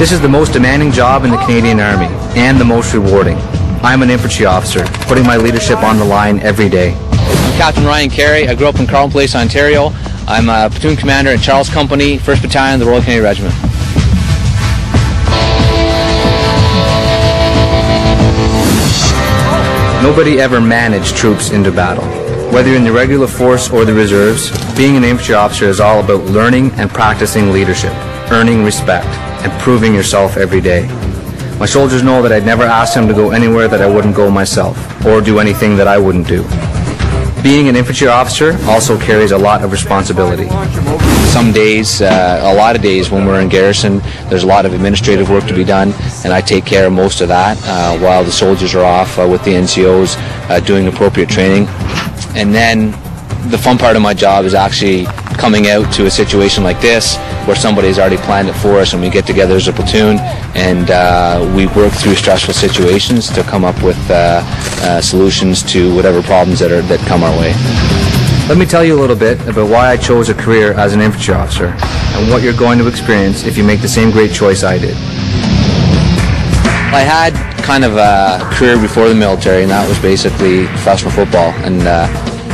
This is the most demanding job in the Canadian Army, and the most rewarding. I'm an infantry officer, putting my leadership on the line every day. I'm Captain Ryan Carey. I grew up in Carleton Place, Ontario. I'm a platoon commander at Charles Company, 1st Battalion, the Royal Canadian Regiment. Nobody ever managed troops into battle. Whether you're in the regular force or the reserves, being an infantry officer is all about learning and practicing leadership, earning respect, and proving yourself every day. My soldiers know that I'd never ask them to go anywhere that I wouldn't go myself, or do anything that I wouldn't do. Being an infantry officer also carries a lot of responsibility. Some days, a lot of days when we're in garrison, there's a lot of administrative work to be done, and I take care of most of that while the soldiers are off with the NCOs doing appropriate training. And then the fun part of my job is actually coming out to a situation like this where somebody's already planned it for us, and we get together as a platoon and we work through stressful situations to come up with solutions to whatever problems that come our way. Let me tell you a little bit about why I chose a career as an infantry officer and what you're going to experience if you make the same great choice I did. I had kind of a career before the military, and that was basically professional football. And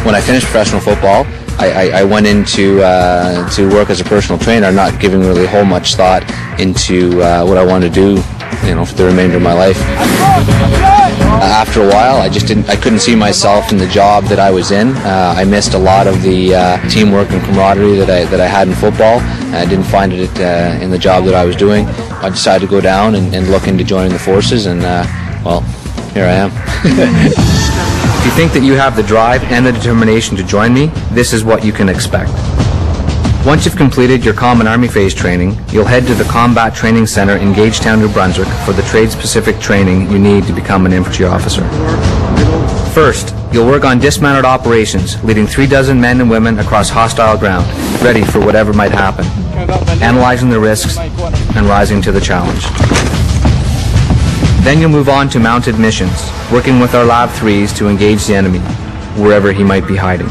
when I finished professional football, I went into to work as a personal trainer, not giving really a whole much thought into what I wanted to do, for the remainder of my life. After a while, I couldn't see myself in the job that I was in. I missed a lot of the teamwork and camaraderie that I had in football. I didn't find it in the job that I was doing. I decided to go down and look into joining the forces, and well, here I am. If you think that you have the drive and the determination to join me, this is what you can expect. Once you've completed your Common Army Phase training, you'll head to the Combat Training Center in Gagetown, New Brunswick for the trade-specific training you need to become an infantry officer. First, you'll work on dismounted operations, leading 36 men and women across hostile ground, ready for whatever might happen, analyzing the risks and rising to the challenge. Then you'll move on to mounted missions, working with our LAV IIIs to engage the enemy, wherever he might be hiding.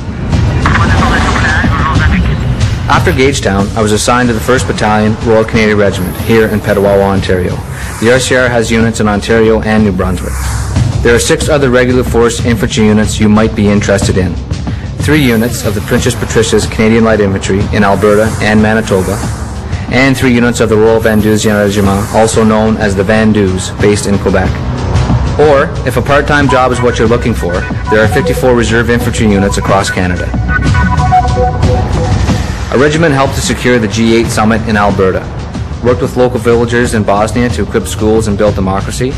After Gagetown, I was assigned to the 1st Battalion, Royal Canadian Regiment, here in Petawawa, Ontario. The RCR has units in Ontario and New Brunswick. There are 6 other regular force infantry units you might be interested in. 3 units of the Princess Patricia's Canadian Light Infantry in Alberta and Manitoba, and 3 units of the Royal Vandeusian Regiment, also known as the Vandeus, based in Quebec. Or, if a part-time job is what you're looking for, there are 54 reserve infantry units across Canada. A regiment helped to secure the G8 summit in Alberta, worked with local villagers in Bosnia to equip schools and build democracy,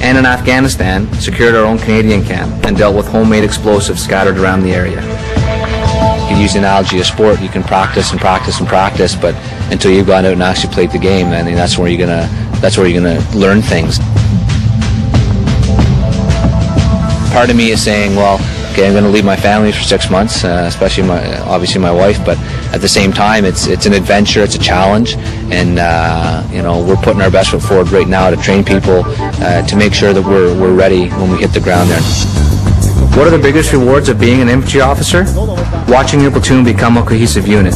and in Afghanistan secured our own Canadian camp and dealt with homemade explosives scattered around the area. You can use the analogy of sport. You can practice and practice and practice, but until you've gone out and actually played the game, I mean, that's where you're gonna learn things. Part of me is saying, well, okay, I'm going to leave my family for 6 months, especially obviously my wife, but at the same time, it's an adventure, it's a challenge, and we're putting our best foot forward right now to train people to make sure that we're ready when we hit the ground there. What are the biggest rewards of being an infantry officer? Watching your platoon become a cohesive unit,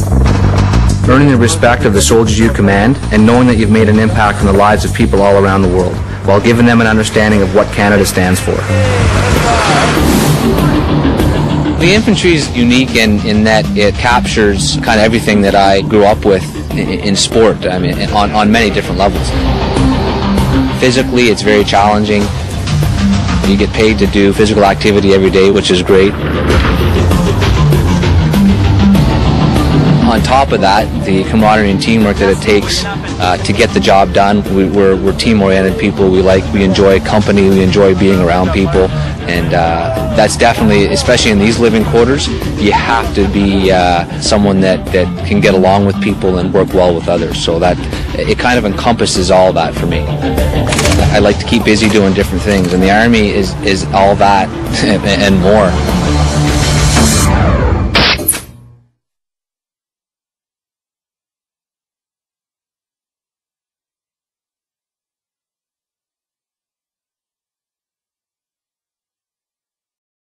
earning the respect of the soldiers you command, and knowing that you've made an impact on the lives of people all around the world, while giving them an understanding of what Canada stands for. The infantry is unique in that it captures kind of everything that I grew up with in sport, I mean, on many different levels. Physically, it's very challenging. You get paid to do physical activity every day, which is great. On top of that, the camaraderie and teamwork that it takes to get the job done. We're team-oriented people. We enjoy company. We enjoy being around people, and that's definitely, especially in these living quarters, you have to be someone that can get along with people and work well with others. So that it kind of encompasses all that for me. I like to keep busy doing different things, and the Army is all that and more.